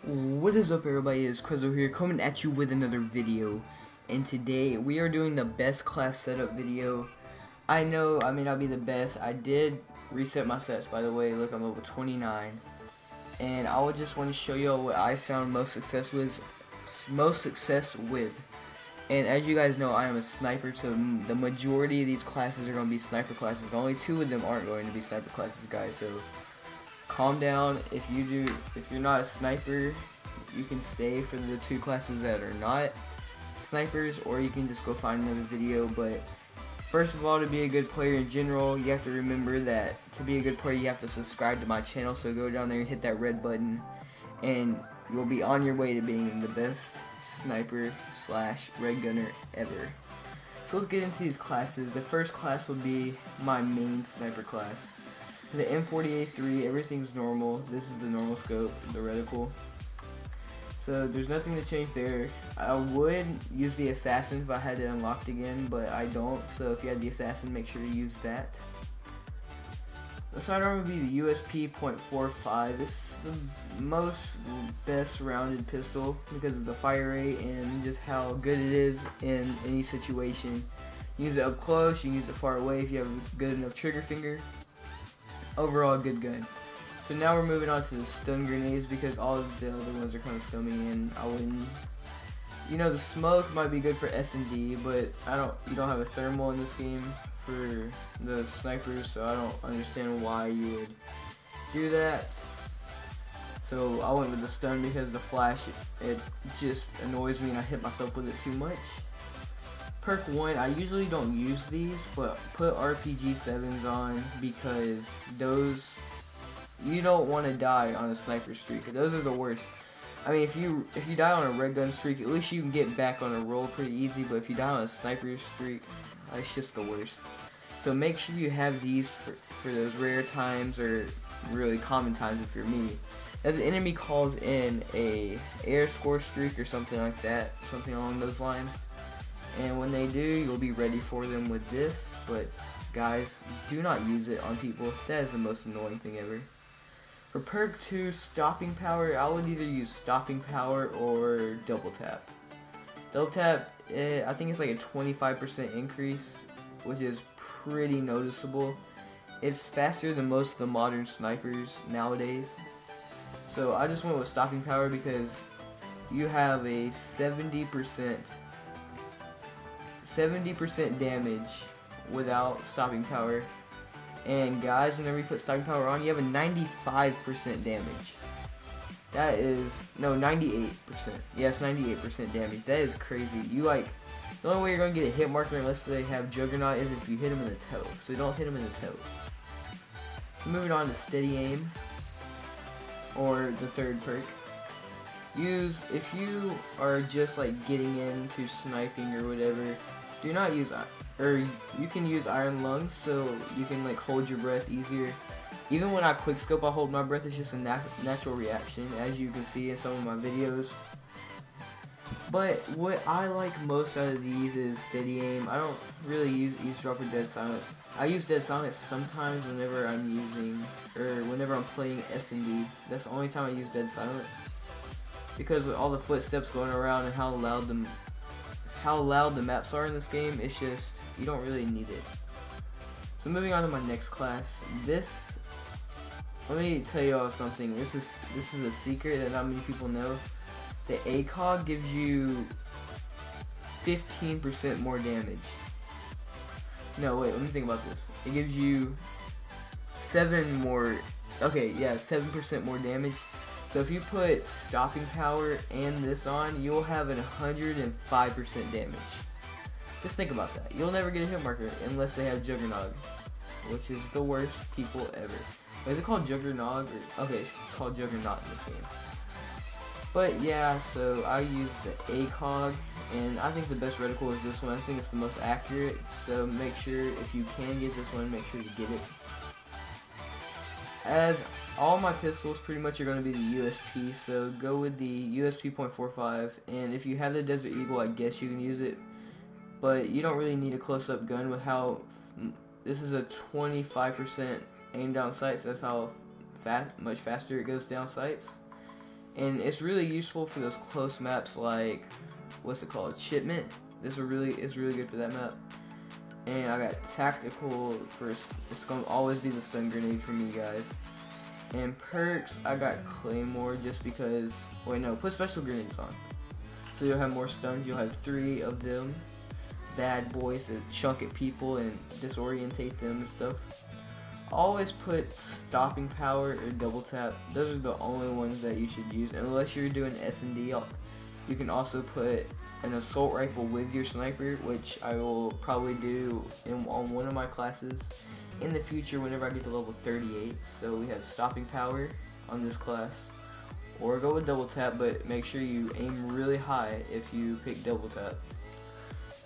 What is up, everybody? It's Crizzle here, coming at you with another video. And today we are doing the best class setup video. I know I may not be the best. I did reset my sets, by the way. Look, I'm level 29, and I would just want to show you all what I found most success with. And as you guys know, I am a sniper, so the majority of these classes are going to be sniper classes. Only 2 of them aren't going to be sniper classes, guys. So calm down. If you're not a sniper, you can stay for the 2 classes that are not snipers, or you can just go find another video. But first of all, to be a good player in general, you have to remember that to be a good player, you have to subscribe to my channel. So go down there and hit that red button, and you'll be on your way to being the best sniper / red gunner ever. So let's get into these classes. The first class will be my main sniper class. The M40A3, everything's normal. This is the normal scope, the reticle. So there's nothing to change there. I would use the assassin if I had it unlocked again, but I don't. So if you had the assassin, make sure to use that. The sidearm would be the USP .45. This is the best rounded pistol because of the fire rate and just how good it is in any situation. You use it up close, you can use it far away if you have a good enough trigger finger. Overall, good gun. So now we're moving on to the stun grenades because all of the other ones are kind of scummy, and I wouldn't. You know, the smoke might be good for S&D, but you don't have a thermal in this game for the snipers, so I don't understand why you would do that. So I went with the stun because the flash, it just annoys me and I hit myself with it too much. Perk 1, I usually don't use these, but put RPG 7s on because those, you don't want to die on a sniper streak. Those are the worst. I mean, if you die on a red gun streak, at least you can get back on a roll pretty easy, but if you die on a sniper streak, it's just the worst. So make sure you have these for those rare times or really common times if you're me. If the enemy calls in a air score streak or something like that, something along those lines, and when they do, you'll be ready for them with this. But guys, do not use it on people. That is the most annoying thing ever. For perk 2, stopping power, I would either use stopping power or double tap. Double tap, I think it's like a 25% increase, which is pretty noticeable. It's faster than most of the modern snipers nowadays. So I just went with stopping power because you have a 70% damage without stopping power. And guys, whenever you put stopping power on, you have a 95% damage. That is, no, 98%. Yes, 98% damage. That is crazy. The only way you're going to get a hit marker unless they have Juggernaut is if you hit them in the toe. So don't hit them in the toe. So moving on to steady aim, or the third perk. If you are just like getting into sniping or whatever, do not use, or you can use iron lungs, so you can like hold your breath easier. Even when I quickscope, I hold my breath. It's just a natural reaction, as you can see in some of my videos. But what I like most out of these is steady aim. I don't really use eavesdrop or dead silence. I use dead silence sometimes whenever I'm playing S&D. That's the only time I use dead silence, because with all the footsteps going around and how loud the maps are in this game, it's just, you don't really need it. So moving on to my next class. Let me tell you all something. This is a secret that not many people know. The ACOG gives you 15% more damage. No, wait, let me think about this. It gives you 7% more damage. So if you put stopping power and this on, you'll have 105% damage. Just think about that. You'll never get a hit marker unless they have Juggernaut, which is the worst people ever. Is it called Juggernaut? Okay, it's called Juggernaut in this game. But yeah, so I use the ACOG, and I think the best reticle is this one. I think it's the most accurate, so make sure, if you can get this one, make sure to get it. As all my pistols pretty much are going to be the USP, so go with the USP .45, and if you have the Desert Eagle, I guess you can use it, but you don't really need a close-up gun with how this is a 25% aim down sights. That's how much faster it goes down sights. and it's really useful for those close maps like, what's it called, Shipment. This is really good for that map. And I got tactical first. It's gonna always be the stun grenade for me, guys. And perks, I got Claymore just because. Wait, no, put special grenades on. So you'll have more stuns. You'll have 3 of them, bad boys to chunk at people and disorientate them and stuff. Always put stopping power or double tap. Those are the only ones that you should use unless you're doing S&D. You can also put an assault rifle with your sniper, which I will probably do on one of my classes in the future whenever I get to level 38. So we have stopping power on this class, or go with double tap, but make sure you aim really high if you pick double tap.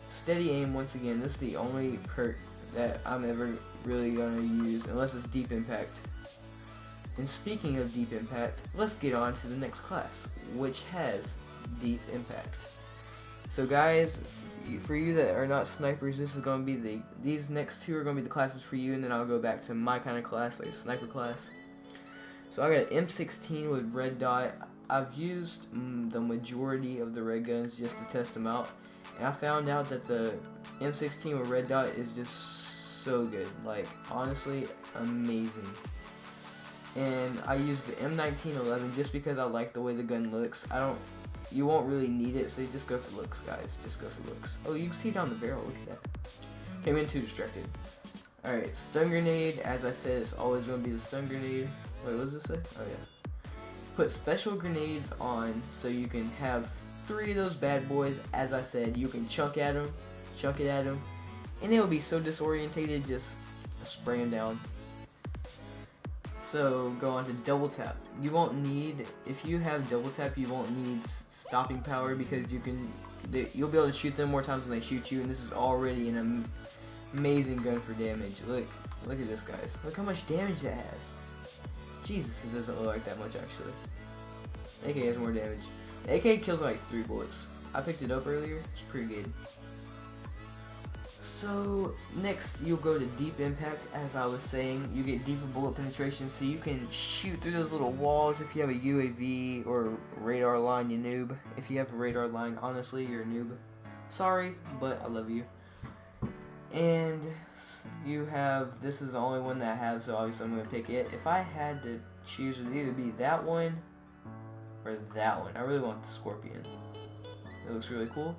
Steady aim, once again, this is the only perk that I'm ever really gonna use unless it's deep impact. And speaking of deep impact, let's get on to the next class, which has deep impact. So guys, for you that are not snipers, this is going to be these next 2 are going to be the classes for you, and then I'll go back to my kind of class, like sniper class. So I got an M16 with red dot. I've used the majority of the red guns just to test them out, and I found out that the M16 with red dot is just so good, like honestly amazing. And I used the M1911 just because I like the way the gun looks. You won't really need it, so you just go for looks, guys. Just go for looks. Oh, you can see down the barrel. Look at that. Okay, I'm too distracted. Alright, stun grenade. As I said, it's always going to be the stun grenade. Wait, what does this say? Oh, yeah. Put special grenades on so you can have 3 of those bad boys. As I said, you can chunk it at them, and they'll be so disorientated, just spray them down. So go on to double tap. You won't need, if you have double tap, you won't need stopping power because you'll be able to shoot them more times than they shoot you, and this is already an amazing gun for damage. Look at this, guys. Look how much damage that has. Jesus, it doesn't look like that much actually. AK has more damage. The AK kills like 3 bullets. I picked it up earlier. It's pretty good. So next you'll go to deep impact. As I was saying, you get deeper bullet penetration, so you can shoot through those little walls if you have a UAV or radar line, you noob. If you have a radar line, honestly, you're a noob. Sorry, but I love you. And you have, this is the only one that I have, so obviously I'm going to pick it. If I had to choose, it would either be that one or that one. I really want the Scorpion. It looks really cool.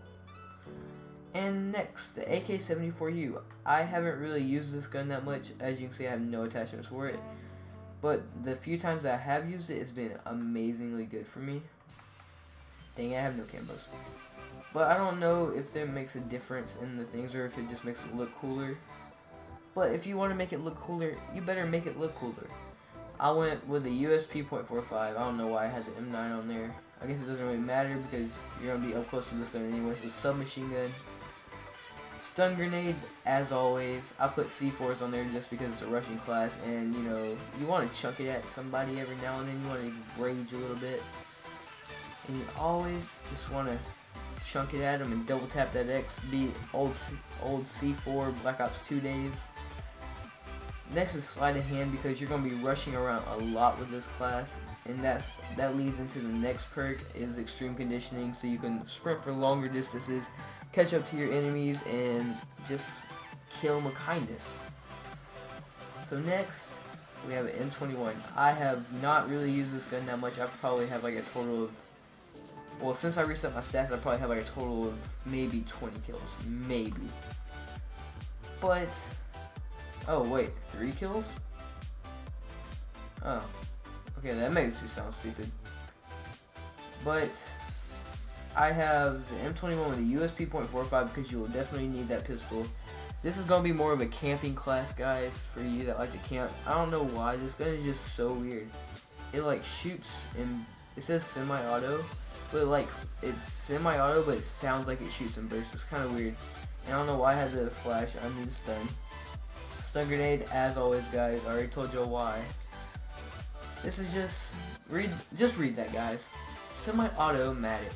And next, the AK-74U. I haven't really used this gun that much. As you can see, I have no attachments for it. But the few times that I have used it, it's been amazingly good for me. Dang it, I have no cambos. But I don't know if that makes a difference in the things or if it just makes it look cooler. But if you want to make it look cooler, you better make it look cooler. I went with a USP .45. I don't know why I had the M9 on there. I guess it doesn't really matter because you're going to be up close to this gun anyway. It's a submachine gun. Stun grenades, as always. I put C4s on there just because it's a rushing class, and you know, you want to chuck it at somebody every now and then. You want to rage a little bit, and you always just want to chunk it at them and double tap that X. Be old C4 Black Ops 2 days. Next is sleight of hand, because you're going to be rushing around a lot with this class, and that leads into the next perk, is extreme conditioning, so you can sprint for longer distances, catch up to your enemies, and just kill them with kindness. So next, we have an M21. I have not really used this gun that much. I probably have like a total of, well, since I reset my stats, I probably have like a total of maybe 20 kills, maybe. But, oh wait, 3 kills? Oh, okay, that makes me sound stupid. But I have the M21 with a USP .45 because you will definitely need that pistol. This is going to be more of a camping class, guys, for you that like to camp. I don't know why, this gun is just so weird. It like shoots in, it says semi-auto, but like it's semi-auto, but it sounds like it shoots in bursts. It's kind of weird. And I don't know why I had the flash. I need to stun. Stun grenade, as always, guys. I already told you why. This is just read that, guys. Semi-automatic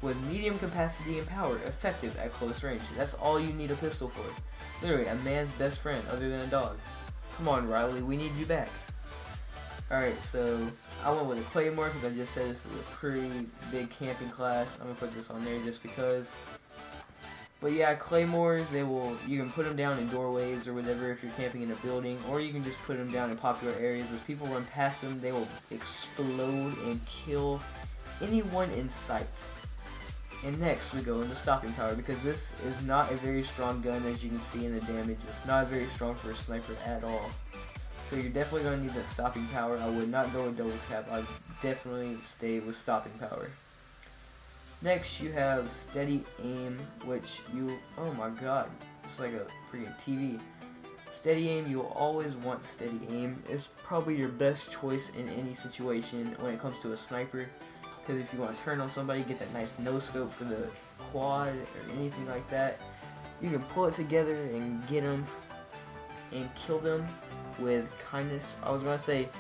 with medium capacity and power, effective at close range. That's all you need a pistol for. Literally, a man's best friend other than a dog. Come on, Riley, we need you back. Alright, so I went with a Claymore because I just said this is a pretty big camping class. I'm gonna put this on there just because. But yeah, Claymores, you can put them down in doorways or whatever if you're camping in a building, or you can just put them down in popular areas. As people run past them, they will explode and kill anyone in sight. And next we go into stopping power, because this is not a very strong gun, as you can see in the damage. It's not very strong for a sniper at all. So you're definitely going to need that stopping power. I would not go with double tap. I would definitely stay with stopping power. Next you have steady aim, which oh my god, it's like a freaking TV. Steady aim, you will always want steady aim. It's probably your best choice in any situation when it comes to a sniper. Because if you want to turn on somebody, get that nice no scope for the quad or anything like that, you can pull it together and get them and kill them with kindness. I was going to say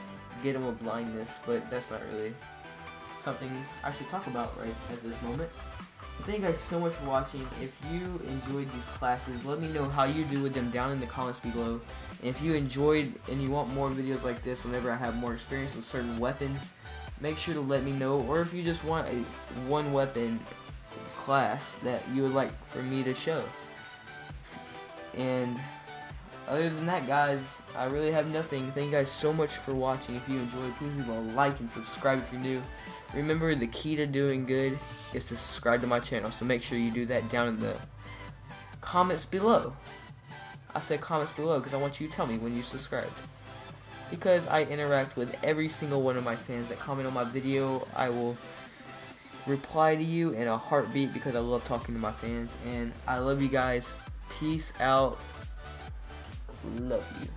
get them with blindness, but that's not really something I should talk about right at this moment. Thank you guys so much for watching. If you enjoyed these classes, let me know how you do with them down in the comments below. And if you enjoyed and you want more videos like this whenever I have more experience with certain weapons, make sure to let me know. Or if you just want a one weapon class that you would like for me to show. And other than that, guys, I really have nothing. Thank you guys so much for watching. If you enjoyed, please leave a like and subscribe if you're new. Remember, the key to doing good is to subscribe to my channel, so make sure you do that down in the comments below. I said comments below because I want you to tell me when you subscribed. Because I interact with every single one of my fans that comment on my video. I will reply to you in a heartbeat because I love talking to my fans. And I love you guys. Peace out. Love you.